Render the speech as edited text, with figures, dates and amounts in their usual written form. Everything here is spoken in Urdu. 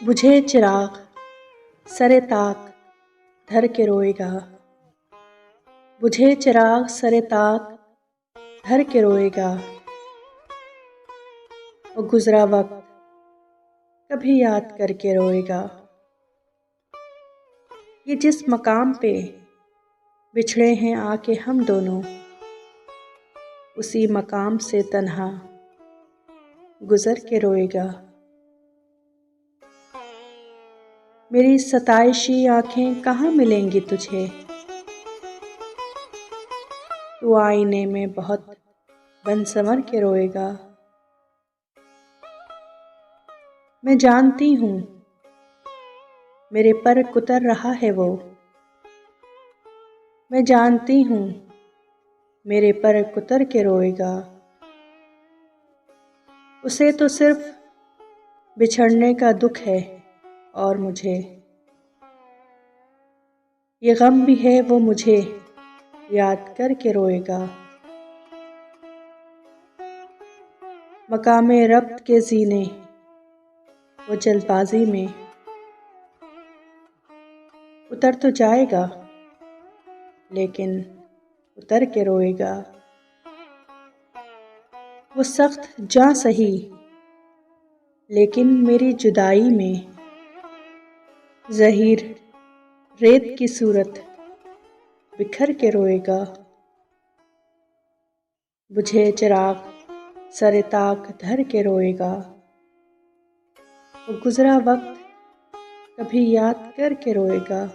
بجھے چراغ سر طاق دھر کے روئے گا، بجھے چراغ سر طاق دھر کے روئے گا، وہ گزرا وقت کبھی یاد کر کے روئے گا۔ یہ جس مقام پہ بچھڑے ہیں آ کے ہم دونوں، اسی مقام سے تنہا گزر کے روئے گا۔ میری ستائشی آنکھیں کہاں ملیں گی تجھے، تو آئینے میں بہت بن سنور کے روئے گا۔ میں جانتی ہوں میرے پر کتر رہا ہے وہ، میں جانتی ہوں میرے پر کتر کے روئے گا۔ اسے تو صرف بچھڑنے کا دکھ ہے اور مجھے یہ غم بھی ہے، وہ مجھے یاد کر کے روئے گا۔ مقام ربط کے زینے وہ جلد بازی میں اتر تو جائے گا، لیکن اتر کے روئے گا۔ وہ سخت جاں سہی لیکن میری جدائی میں زحیر ریت کی صورت بکھر کے روئے گا۔ بجھے چراغ سر طاق دھر کے روئے گا، وہ گزرا وقت کبھی یاد کر کے روئے گا۔